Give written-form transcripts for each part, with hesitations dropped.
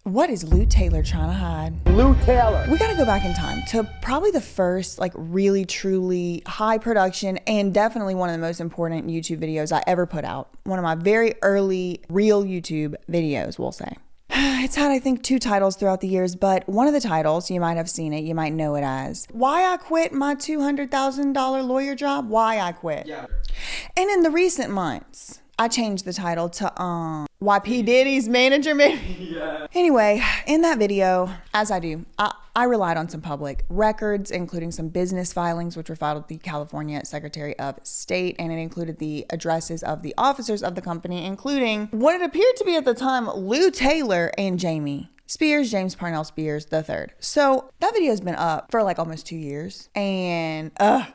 What is Lou Taylor trying to hide? Lou Taylor. We gotta go back in time to probably the first like really truly high production and definitely one of the most important YouTube videos I ever put out. One of my very early real YouTube videos, we'll say. It's had, I think, 2 titles throughout the years, but one of the titles, you might have seen it, you might know it as Why I Quit My $200,000 Lawyer Job, Why I Quit. Yeah. And in the recent months, I changed the title to Why P. Diddy's Manager maybe. Yeah. Anyway, in that video, as I do, I relied on some public records, including some business filings, which were filed with the California Secretary of State, and it included the addresses of the officers of the company, including what it appeared to be at the time, Lou Taylor and Jamie Spears, James Parnell Spears III. So that video has been up for like almost 2 years, and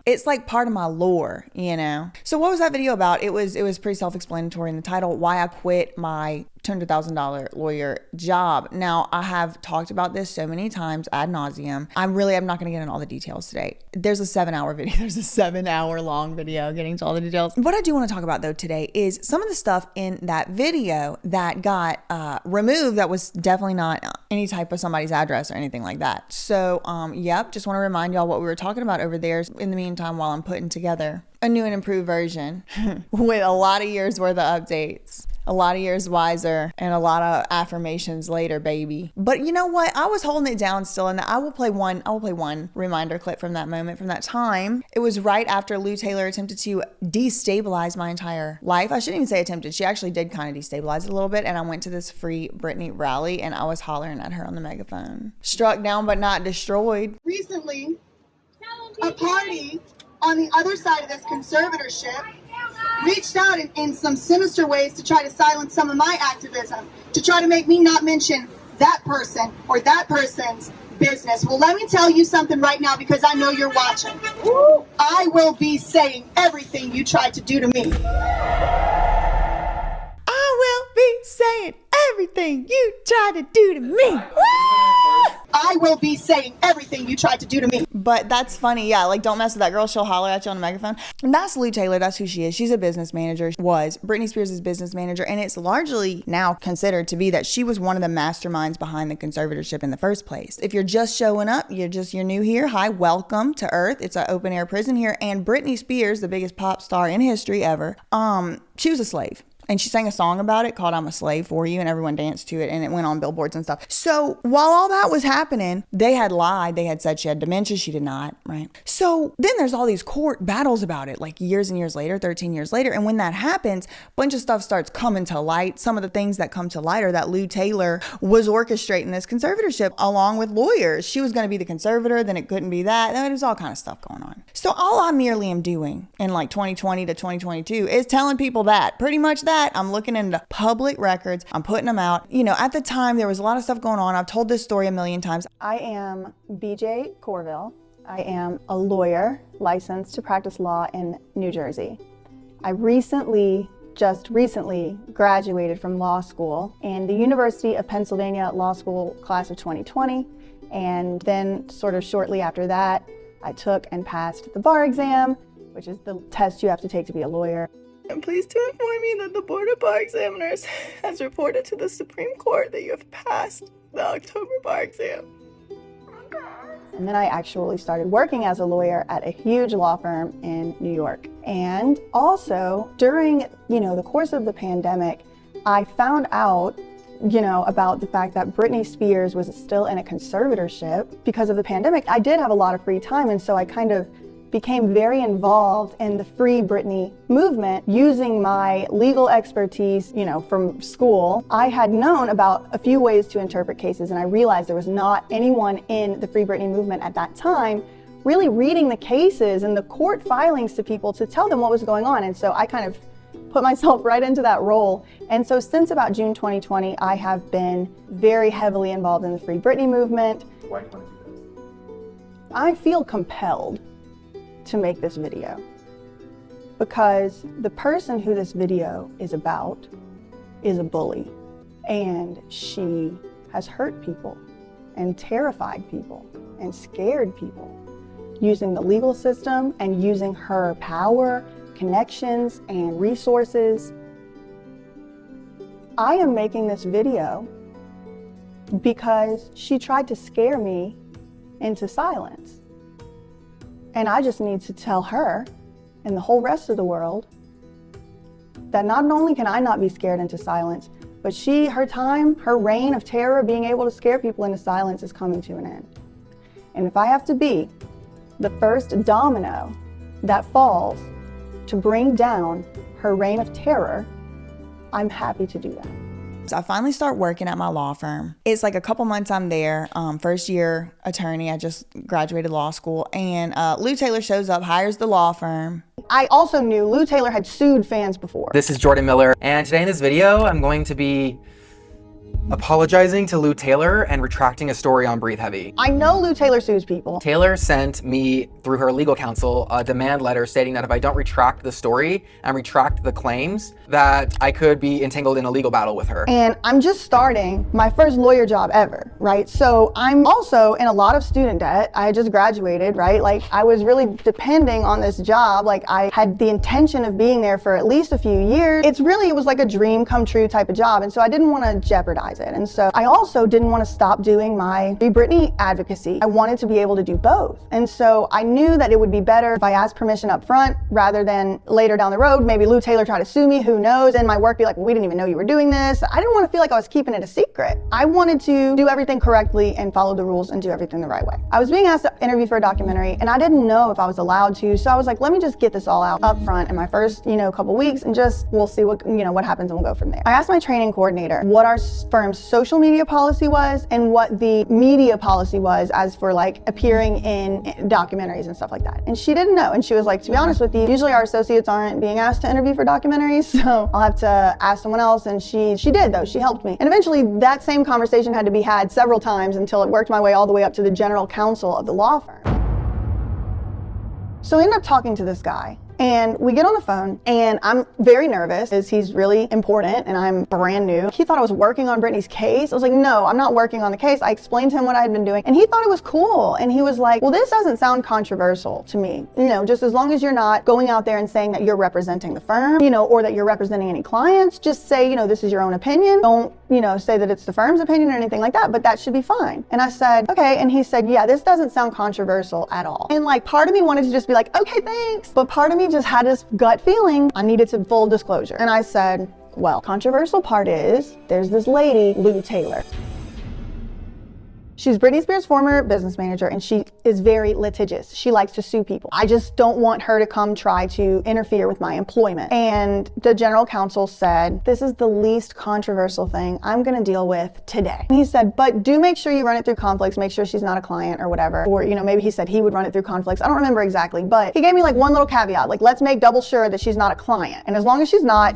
it's like part of my lore, you know? So what was that video about? It was pretty self-explanatory in the title, Why I Quit My $200,000 lawyer job. Now, I have talked about this so many times ad nauseum. I'm not going to get into all the details today. There's a 7-hour video. There's a 7-hour long video getting to all the details. What I do want to talk about though today is some of the stuff in that video that got removed that was definitely not any type of somebody's address or anything like that. So, yep, just want to remind y'all what we were talking about over there in the meantime while I'm putting together a new and improved version with a lot of years worth of updates, a lot of years wiser, and a lot of affirmations later, baby. But you know what? I was holding it down still, and I will play one reminder clip from that moment, from that time. It was right after Lou Taylor attempted to destabilize my entire life. I shouldn't even say attempted. She actually did kind of destabilize it a little bit, and I went to this Free Britney rally, and I was hollering at her on the megaphone. Struck down but not destroyed. Recently, a party on the other side of this conservatorship reached out in some sinister ways to try to silence some of my activism, to try to make me not mention that person or that person's business. Well, let me tell you something right now, because I know you're watching. I will be saying everything you tried to do to me. I will be saying everything you tried to do to me. I will be saying everything you tried to do to me. But that's funny. Yeah, like don't mess with that girl. She'll holler at you on the megaphone. And that's Lou Taylor. That's who she is. She's a business manager. Was Britney Spears' business manager. And it's largely now considered to be that she was one of the masterminds behind the conservatorship in the first place. If you're just showing up, you're new here. Hi, welcome to Earth. It's an open air prison here. And Britney Spears, the biggest pop star in history ever, she was a slave. And she sang a song about it called I'm a Slave for You, and everyone danced to it, and it went on billboards and stuff. So while all that was happening, they had lied. They had said she had dementia. She did not, right? So then there's all these court battles about it, like years and years later, 13 years later. And when that happens, a bunch of stuff starts coming to light. Some of the things that come to light are that Lou Taylor was orchestrating this conservatorship along with lawyers. She was going to be the conservator, then it couldn't be that. There was all kind of stuff going on. So all I merely am doing in like 2020 to 2022 is telling people that, pretty much that. I'm looking into public records. I'm putting them out. You know, at the time, there was a lot of stuff going on. I've told this story a million times. I am BJ Corville. I am a lawyer licensed to practice law in New Jersey. I just recently graduated from law school in the University of Pennsylvania Law School class of 2020. And then sort of shortly after that, I took and passed the bar exam, which is the test you have to take to be a lawyer. I'm pleased to inform you that the Board of Bar Examiners has reported to the Supreme Court that you have passed the October bar exam. And then I actually started working as a lawyer at a huge law firm in New York. And also during, the course of the pandemic, I found out, about the fact that Britney Spears was still in a conservatorship because of the pandemic. I did have a lot of free time, and so I kind of became very involved in the Free Britney movement using my legal expertise, from school. I had known about a few ways to interpret cases, and I realized there was not anyone in the Free Britney movement at that time really reading the cases and the court filings to people to tell them what was going on. And so I kind of put myself right into that role. And so since about June 2020, I have been very heavily involved in the Free Britney movement. Why do you want to do this? I feel compelled to make this video because the person who this video is about is a bully, and she has hurt people and terrified people and scared people using the legal system and using her power, connections, and resources. I am making this video because she tried to scare me into silence. And I just need to tell her and the whole rest of the world that not only can I not be scared into silence, but her reign of terror, being able to scare people into silence, is coming to an end. And if I have to be the first domino that falls to bring down her reign of terror, I'm happy to do that. So I finally start working at my law firm. It's like a couple months I'm there, first year attorney. I just graduated law school, and Lou Taylor shows up, hires the law firm. I also knew Lou Taylor had sued fans before. This is Jordan Miller, and today in this video, I'm going to be apologizing to Lou Taylor and retracting a story on Breathe Heavy. I know Lou Taylor sues people. Taylor sent me, through her legal counsel, a demand letter stating that if I don't retract the story and retract the claims, that I could be entangled in a legal battle with her. And I'm just starting my first lawyer job ever, right? So I'm also in a lot of student debt. I just graduated, right? Like, I was really depending on this job. Like, I had the intention of being there for at least a few years. It was like a dream come true type of job. And so I didn't want to jeopardize it. And so I also didn't want to stop doing my Free Britney advocacy. I wanted to be able to do both. And so I knew that it would be better if I asked permission up front rather than later down the road, maybe Lou Taylor tried to sue me, who knows, and my work be like, well, we didn't even know you were doing this. I didn't want to feel like I was keeping it a secret. I wanted to do everything correctly and follow the rules and do everything the right way. I was being asked to interview for a documentary, and I didn't know if I was allowed to, so I was like, let me just get this all out up front in my first, couple weeks, and we'll see what happens, and we'll go from there. I asked my training coordinator what our firm's social media policy was and what the media policy was as for like appearing in documentaries and stuff like that. And she didn't know. And she was like, to be honest with you, usually our associates aren't being asked to interview for documentaries, so I'll have to ask someone else. And she did, though. She helped me. And eventually that same conversation had to be had several times until it worked my way all the way up to the general counsel of the law firm. So I ended up talking to this guy. And we get on the phone, and I'm very nervous because he's really important and I'm brand new. He thought I was working on Britney's case. I was like, no, I'm not working on the case. I explained to him what I had been doing, and he thought it was cool. And he was like, well, this doesn't sound controversial to me. Just as long as you're not going out there and saying that you're representing the firm, or that you're representing any clients, just say, this is your own opinion. Don't, say that it's the firm's opinion or anything like that, but that should be fine. And I said, okay. And he said, yeah, this doesn't sound controversial at all. And like, part of me wanted to just be like, okay, thanks. But part of me just had this gut feeling I needed to full disclosure. And I said, well, controversial part is there's this lady, Lou Taylor. She's Britney Spears' former business manager, and she is very litigious. She likes to sue people. I just don't want her to come try to interfere with my employment. And the general counsel said, this is the least controversial thing I'm gonna deal with today. And he said, but do make sure you run it through conflicts, make sure she's not a client or whatever. Or, maybe he said he would run it through conflicts. I don't remember exactly, but he gave me like one little caveat, like, let's make double sure that she's not a client. And as long as she's not,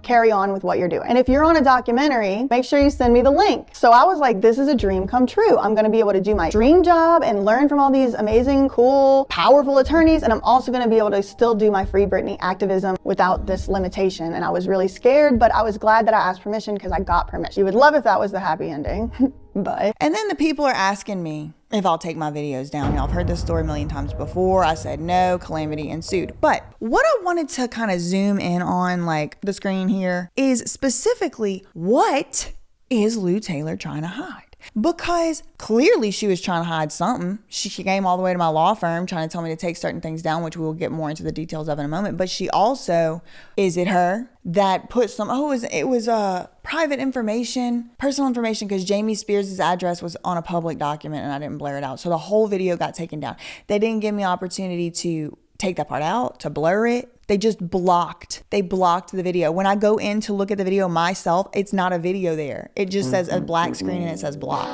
carry on with what you're doing. And if you're on a documentary, make sure you send me the link. So I was like, this is a dream come true. I'm going to be able to do my dream job and learn from all these amazing, cool, powerful attorneys. And I'm also going to be able to still do my Free Britney activism without this limitation. And I was really scared, but I was glad that I asked permission because I got permission. You would love if that was the happy ending, but. And then the people are asking me if I'll take my videos down. Y'all have heard this story a million times before. I said no, calamity ensued. But what I wanted to kind of zoom in on, like the screen here, is specifically what is Lou Taylor trying to hide? Because clearly she was trying to hide something. She came all the way to my law firm trying to tell me to take certain things down, which we'll get more into the details of in a moment. But she also, is it her that put some, it was private information, personal information, because Jamie Spears' address was on a public document and I didn't blur it out. So the whole video got taken down. They didn't give me opportunity to take that part out, to blur it. They blocked the video. When I go in to look at the video myself, it's not a video there. It just says a black screen and it says blocked.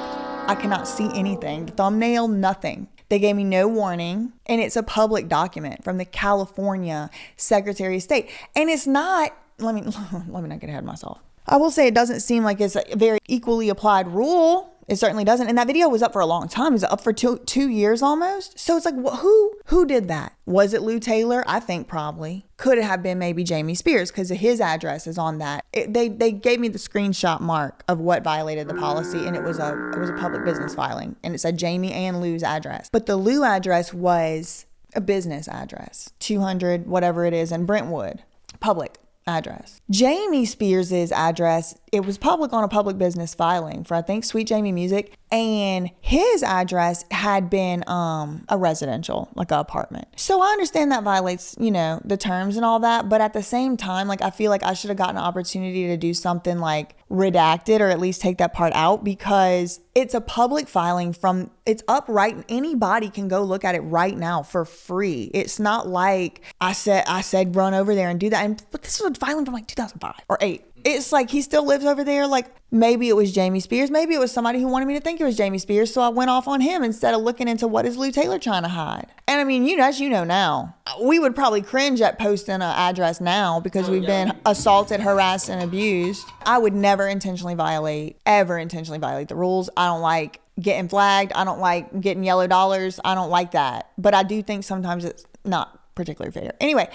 I cannot see anything. The thumbnail, nothing. They gave me no warning, and it's a public document from the California Secretary of State. And it's not, let me not get ahead of myself. I will say it doesn't seem like it's a very equally applied rule. It certainly doesn't. And that video was up for a long time. It was up for two years almost. So it's like, who did that? Was it Lou Taylor? I think probably. Could it have been maybe Jamie Spears because his address is on that. They gave me the screenshot mark of what violated the policy, and it was a public business filing, and it said Jamie and Lou's address. But the Lou address was a business address, 200 whatever it is in Brentwood, public address. Jamie Spears's address it was public on a public business filing for, I think, Sweet Jamie Music. And his address had been a residential, like an apartment. So I understand that violates, you know, the terms and all that. But at the same time, like, I feel like I should have gotten an opportunity to do something like redacted or at least take that part out, because it's a public filing from, it's up right. Anybody can go look at it right now for free. It's not like I said run over there and do that. But this was a filing from like 2005 or 8. It's like he still lives over there. Like, maybe it was Jamie Spears. Maybe it was somebody who wanted me to think it was Jamie Spears. So I went off on him instead of looking into what is Lou Taylor trying to hide. And I mean, you know, as you know now, we would probably cringe at posting an address now because we've been assaulted, harassed, and abused. I would never ever intentionally violate the rules. I don't like getting flagged. I don't like getting yellow dollars. I don't like that. But I do think sometimes it's not particularly fair. Anyway,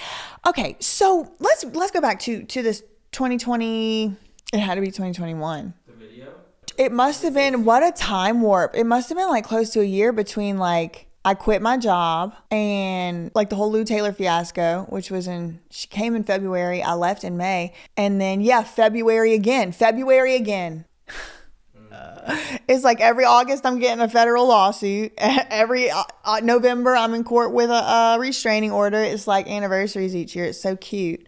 okay, so let's go back to this 2020. It had to be 2021. The video? It must have been, what a time warp. It must have been like close to a year between like I quit my job and like the whole Lou Taylor fiasco, which was she came in February. I left in May. And then, February again. It's like every August I'm getting a federal lawsuit. Every November I'm in court with a restraining order. It's like anniversaries each year. It's so cute.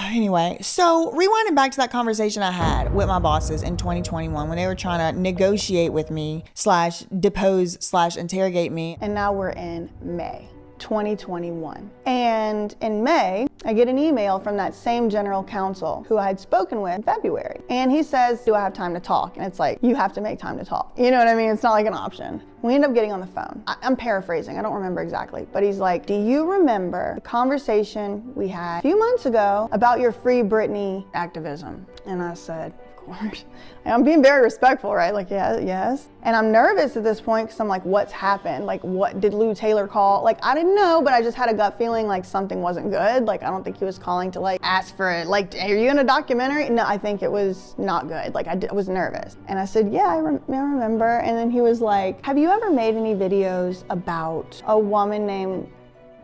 Anyway, so rewinding back to that conversation I had with my bosses in 2021 when they were trying to negotiate with me / depose / interrogate me. And now we're in May 2021. And in May, I get an email from that same general counsel who I had spoken with in February. And he says, do I have time to talk? And it's like, you have to make time to talk. You know what I mean? It's not like an option. We end up getting on the phone. I'm paraphrasing, I don't remember exactly, but he's like, do you remember the conversation we had a few months ago about your Free Britney activism? And I said, of course. I'm being very respectful, right? Like, yeah, yes. And I'm nervous at this point because I'm like, what's happened? Like, what did Lou Taylor call? Like, I didn't know, but I just had a gut feeling like something wasn't good. Like, I don't think he was calling to like ask for it. Like, are you in a documentary? No, I think it was not good. Like, I was nervous. And I said, yeah, I remember. And then he was like, have you ever made any videos about a woman named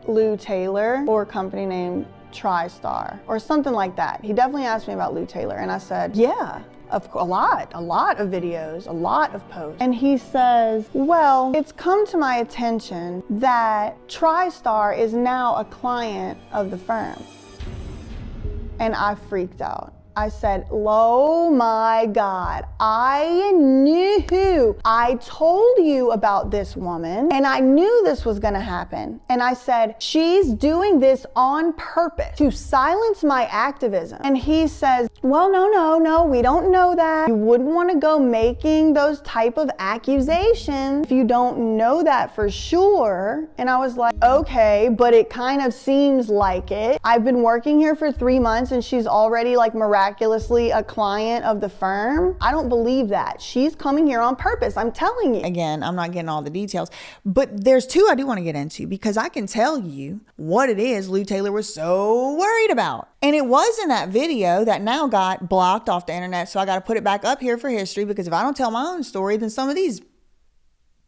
Lou Taylor or a company named TriStar or something like that? He definitely asked me about Lou Taylor, and I said, yeah, a lot of videos, a lot of posts. And he says, well, it's come to my attention that TriStar is now a client of the firm. And I freaked out. I said, oh my God, I knew. I told you about this woman and I knew this was gonna happen. And I said, she's doing this on purpose to silence my activism. And he says, well, no, we don't know that. You wouldn't wanna go making those type of accusations if you don't know that for sure. And I was like, okay, but it kind of seems like it. I've been working here for 3 months and she's already like miraculously a client of the firm. I don't believe that. She's coming here on purpose. I'm telling you. Again, I'm not getting all the details, but there's two I do want to get into because I can tell you what it is Lou Taylor was so worried about. And it was in that video that now got blocked off the internet. So I got to put it back up here for history because if I don't tell my own story, then some of these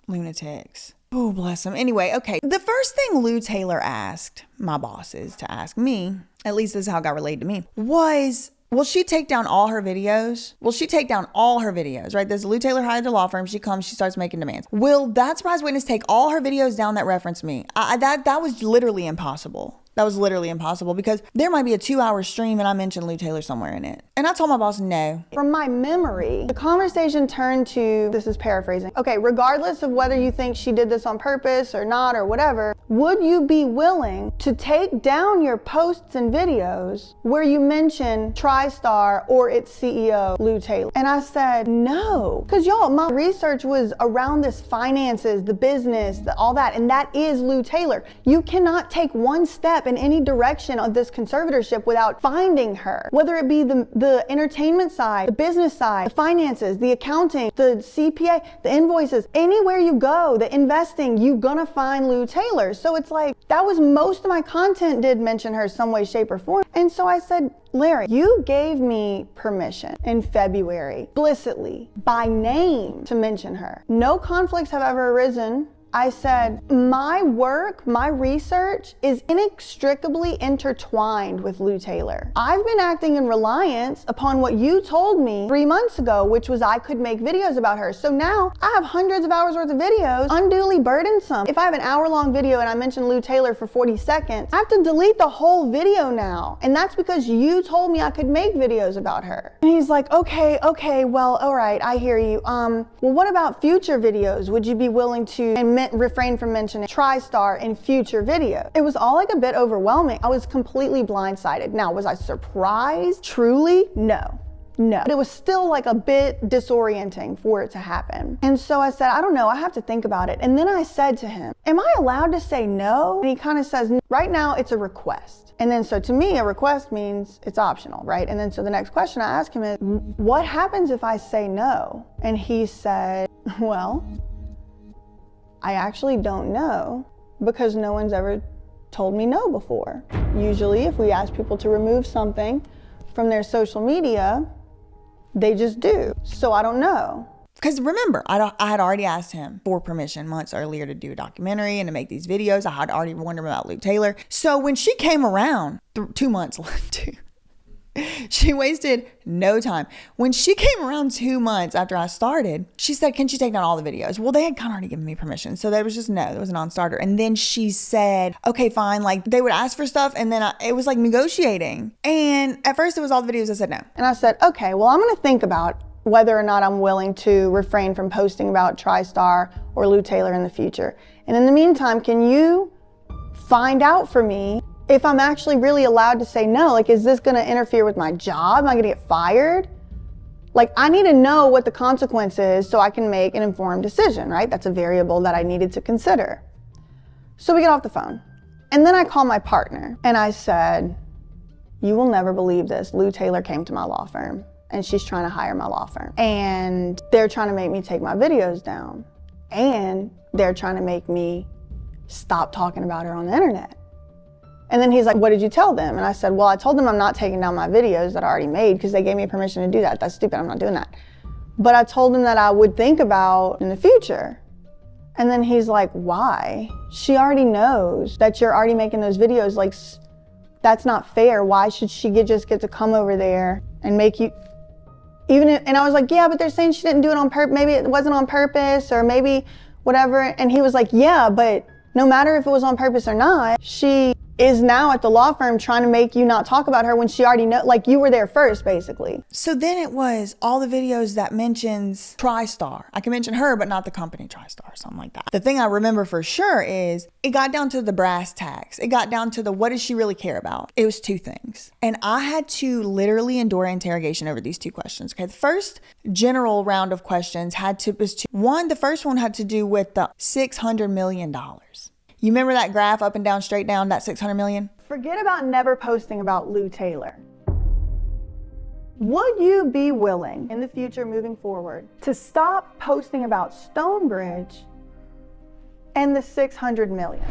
lunatics. Oh, bless them. Anyway, okay. The first thing Lou Taylor asked my bosses to ask me, at least this is how it got relayed to me, was, will she take down all her videos? Will she take down all her videos, right? There's Lou Taylor hired a law firm. She comes, she starts making demands. Will ThatSurpriseWitness take all her videos down that reference me? That was literally impossible. That was literally impossible because there might be a 2-hour stream and I mentioned Lou Taylor somewhere in it. And I told my boss no. From my memory, the conversation turned to, this is paraphrasing, okay, regardless of whether you think she did this on purpose or not or whatever, would you be willing to take down your posts and videos where you mention TriStar or its CEO, Lou Taylor? And I said, no. Because y'all, my research was around this finances, the business, all that, and that is Lou Taylor. You cannot take one step in any direction of this conservatorship without finding her. Whether it be the entertainment side, the business side, the finances, the accounting, the CPA, the invoices, anywhere you go, the investing, you gonna find Lou Taylor. So it's like, that was most of my content did mention her some way, shape, or form. And so I said, Larry, you gave me permission in February, explicitly, by name, to mention her. No conflicts have ever arisen I said, my work, my research is inextricably intertwined with Lou Taylor. I've been acting in reliance upon what you told me 3 months ago, which was I could make videos about her. So now I have hundreds of hours worth of videos, unduly burdensome. If I have an hour-long video and I mention Lou Taylor for 40 seconds, I have to delete the whole video now. And that's because you told me I could make videos about her. And he's like, okay, well, all right, I hear you. Well, what about future videos? Would you be willing to refrain from mentioning TriStar in future videos? It was all like a bit overwhelming. I was completely blindsided. Now, was I surprised? Truly? No. But it was still like a bit disorienting for it to happen. And so I said, I don't know, I have to think about it. And then I said to him, am I allowed to say no? And he kind of says, right now it's a request. And then so to me, a request means it's optional, right? And then so the next question I asked him is, what happens if I say no? And he said, well, I actually don't know because no one's ever told me no before. Usually if we ask people to remove something from their social media, they just do. So I don't know. Because remember, I had already asked him for permission months earlier to do a documentary and to make these videos. I had already warned him about Lou Taylor. So when she came around, 2 months later, she wasted no time. When she came around 2 months after I started, she said, can she take down all the videos? Well, they had kind of already given me permission. So there was just no, there was a non-starter. And then she said, okay, fine. Like they would ask for stuff and then it was like negotiating. And at first it was all the videos I said no. And I said, okay, well, I'm going to think about whether or not I'm willing to refrain from posting about TriStar or Lou Taylor in the future. And in the meantime, can you find out for me if I'm actually really allowed to say no? Like, is this gonna interfere with my job? Am I gonna get fired? Like, I need to know what the consequence is so I can make an informed decision, right? That's a variable that I needed to consider. So we get off the phone. And then I call my partner and I said, you will never believe this. Lou Taylor came to my law firm and she's trying to hire my law firm. And they're trying to make me take my videos down. And they're trying to make me stop talking about her on the internet. And then he's like, what did you tell them? And I said, well, I told them I'm not taking down my videos that I already made because they gave me permission to do that. That's stupid, I'm not doing that. But I told them that I would think about in the future. And then he's like, why? She already knows that you're already making those videos. Like, that's not fair. Why should she just get to come over there and make you, and I was like, yeah, but they're saying she didn't do it on purpose. Maybe it wasn't on purpose or maybe whatever. And he was like, yeah, but no matter if it was on purpose or not, she is now at the law firm trying to make you not talk about her when she already know, like you were there first, basically. So then it was all the videos that mentions TriStar. I can mention her, but not the company TriStar or something like that. The thing I remember for sure is it got down to the brass tacks. It got down to the, what does she really care about? It was two things. And I had to literally endure interrogation over these two questions. Okay, the first general round of questions the first one had to do with the $600 million. You remember that graph up and down, straight down, that 600 million? Forget about never posting about Lou Taylor. Would you be willing in the future moving forward to stop posting about Stonebridge and the 600 million?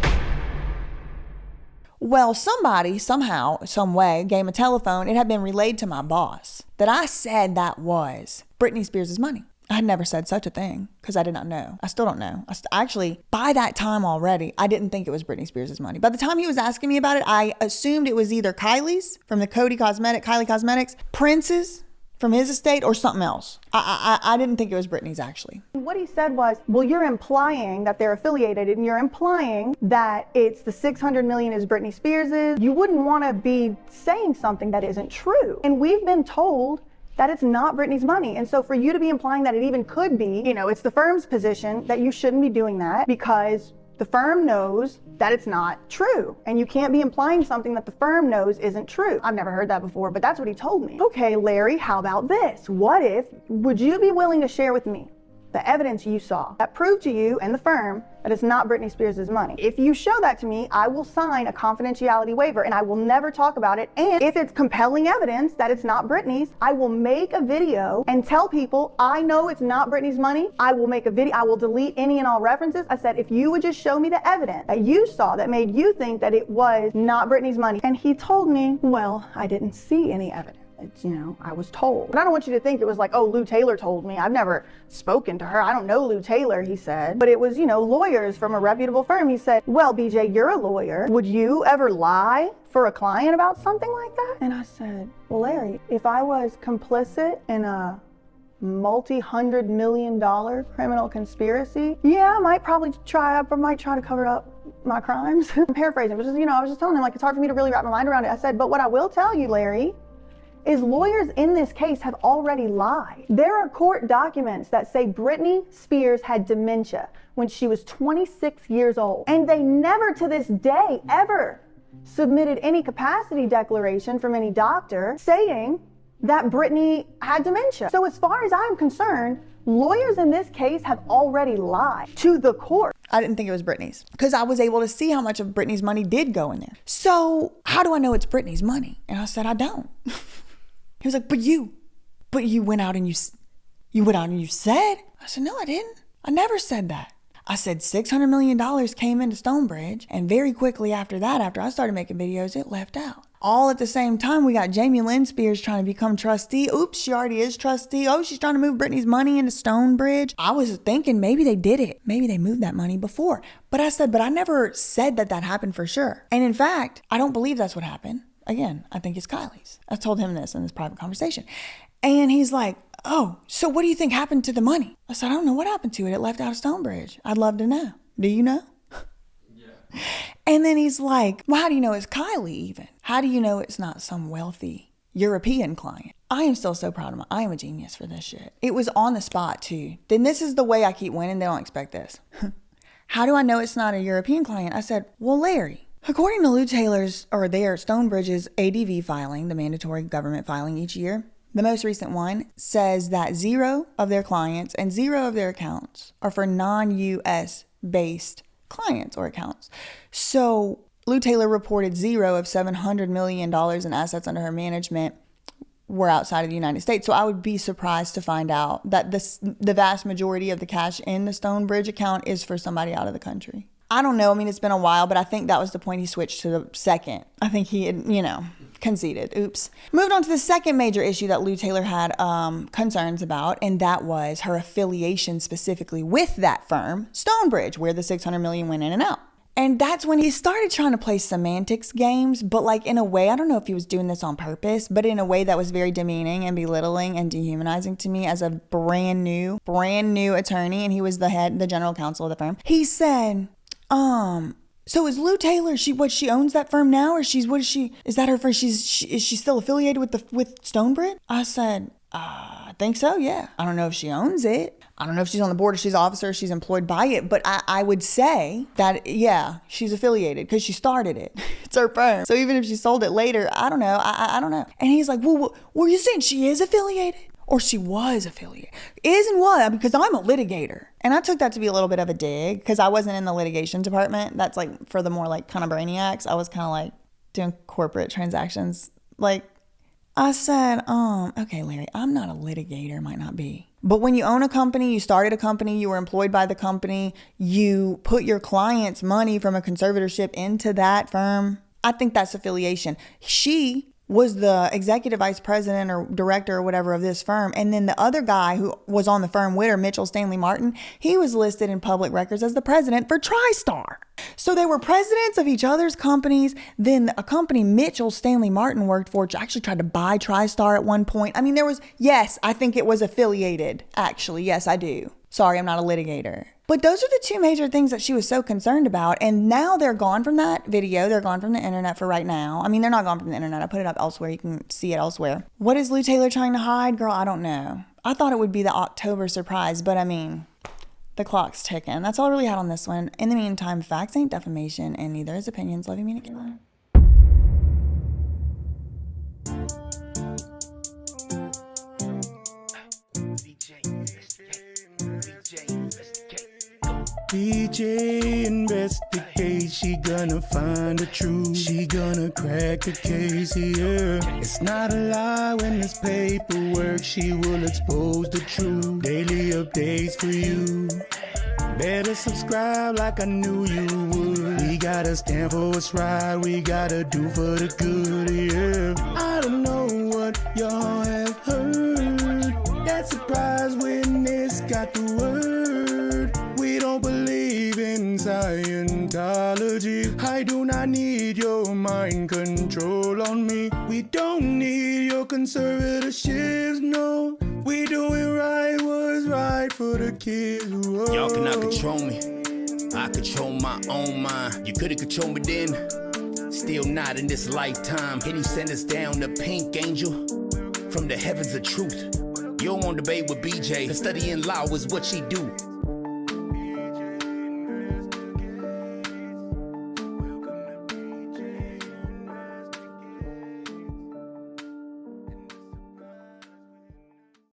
Well, somebody, somehow, some way, gave me a telephone. It had been relayed to my boss that I said that was Britney Spears' money. I had never said such a thing because I did not know. I still don't know. Actually, by that time already, I didn't think it was Britney Spears' money. By the time he was asking me about it, I assumed it was either Kylie's from the Kylie Cosmetics, Prince's from his estate, or something else. I didn't think it was Britney's actually. What he said was, well, you're implying that they're affiliated and you're implying that it's the 600 million is Britney Spears's. You wouldn't want to be saying something that isn't true. And we've been told that it's not Britney's money. And so for you to be implying that it even could be, it's the firm's position that you shouldn't be doing that because the firm knows that it's not true. And you can't be implying something that the firm knows isn't true. I've never heard that before, but that's what he told me. Okay, Larry, how about this? Would you be willing to share with me the evidence you saw that proved to you and the firm that it's not Britney Spears' money? If you show that to me, I will sign a confidentiality waiver and I will never talk about it. And if it's compelling evidence that it's not Britney's, I will make a video and tell people I know it's not Britney's money. I will make a video. I will delete any and all references. I said, if you would just show me the evidence that you saw that made you think that it was not Britney's money. And he told me, well, I didn't see any evidence. you know, I was told. But I don't want you to think it was like, oh, Lou Taylor told me. I've never spoken to her. I don't know Lou Taylor, he said. But it was, you know, lawyers from a reputable firm. He said, well, BJ, you're a lawyer. Would you ever lie for a client about something like that? And I said, well, Larry, if I was complicit in a multi-$100 million criminal conspiracy, yeah, I might try to cover up my crimes. I'm paraphrasing, but just, you know, I was just telling him, like, it's hard for me to really wrap my mind around it. I said, but what I will tell you, Larry, is lawyers in this case have already lied. There are court documents that say Britney Spears had dementia when she was 26 years old, and they never to this day ever submitted any capacity declaration from any doctor saying that Britney had dementia. So as far as I'm concerned, lawyers in this case have already lied to the court. I didn't think it was Britney's because I was able to see how much of Britney's money did go in there. So how do I know it's Britney's money? And I said, I don't. He was like, but you went out and you said. I said, no, I didn't. I never said that. I said $600 million came into Stonebridge, and very quickly after that, after I started making videos, it left out. All at the same time, we got Jamie Lynn Spears trying to become trustee. Oops, she already is trustee. Oh, she's trying to move Britney's money into Stonebridge. I was thinking maybe they did it. Maybe they moved that money before. But I said, but I never said that happened for sure. And in fact, I don't believe that's what happened. Again, I think it's Kylie's. I told him this in this private conversation. And he's like, oh, so what do you think happened to the money? I said, I don't know what happened to it. It left out of Stonebridge. I'd love to know. Do you know? Yeah. And then he's like, well, how do you know it's Kylie even? How do you know it's not some wealthy European client? I am still so proud of I am a genius for this shit. It was on the spot too. Then this is the way I keep winning. They don't expect this. How do I know it's not a European client? I said, well, Larry, according to Lou Taylor's or their Stonebridge's ADV filing, the mandatory government filing each year, the most recent one says that 0 of their clients and 0 of their accounts are for non-US based clients or accounts. So Lou Taylor reported 0 of $700 million in assets under her management were outside of the United States. So I would be surprised to find out that the vast majority of the cash in the Stonebridge account is for somebody out of the country. I don't know. I mean, it's been a while, but I think that was the point he switched to the second. I think he had, conceded. Oops. Moved on to the second major issue that Lou Taylor had concerns about, and that was her affiliation specifically with that firm, Stonebridge, where the $600 million went in and out. And that's when he started trying to play semantics games, but like in a way, I don't know if he was doing this on purpose, but in a way that was very demeaning and belittling and dehumanizing to me as a brand new attorney, and he was the general counsel of the firm. He said, so is Lou Taylor, she owns that firm now, or is that her firm? Is she still affiliated with Stonebridge? I said, I think so, yeah. I don't know if she owns it. I don't know if she's on the board, or she's an officer, or she's employed by it, but I would say that, yeah, she's affiliated because she started it. It's her firm. So even if she sold it later, I don't know. I don't know. And he's like, well, were you saying she is affiliated? Or she was affiliated? Is and what? Because I'm a litigator. And I took that to be a little bit of a dig because I wasn't in the litigation department. That's like for the more like kind of brainiacs. I was kind of like doing corporate transactions. Like I said, okay, Larry, I'm not a litigator, might not be. But when you own a company, you started a company, you were employed by the company, you put your client's money from a conservatorship into that firm, I think that's affiliation. She was the executive vice president or director or whatever of this firm. And then the other guy who was on the firm with her, Mitchell Stanley Martin, he was listed in public records as the president for TriStar. So they were presidents of each other's companies. Then a company Mitchell Stanley Martin worked for actually tried to buy TriStar at one point. I mean, yes, I think it was affiliated. Actually, yes, I do. Sorry, I'm not a litigator. But those are the two major things that she was so concerned about. And now they're gone from that video. They're gone from the internet for right now. I mean, they're not gone from the internet. I put it up elsewhere. You can see it elsewhere. What is Lou Taylor trying to hide? Girl, I don't know. I thought it would be the October surprise, but I mean, the clock's ticking. That's all I really had on this one. In the meantime, facts ain't defamation, and neither is opinions. Love you, mean it. DJ investigate, she gonna find the truth. She gonna crack the case here. It's not a lie when it's paperwork. She will expose the truth. Daily updates for you. Better subscribe like I knew you would. We gotta stand for what's right. We gotta do for the good, yeah. I don't know what Y'all have heard that surprise witness got the word. We don't believe in Scientology. I do not need your mind control on me. We don't need your conservatorships, no. We doing right what's right for the kids. Whoa. Y'all cannot control me. I control my own mind. You could've controlled me then, still not in this lifetime. Can you send us down the pink angel from the heavens of truth? You don't want to debate with BJ, 'cause studying law is what she do.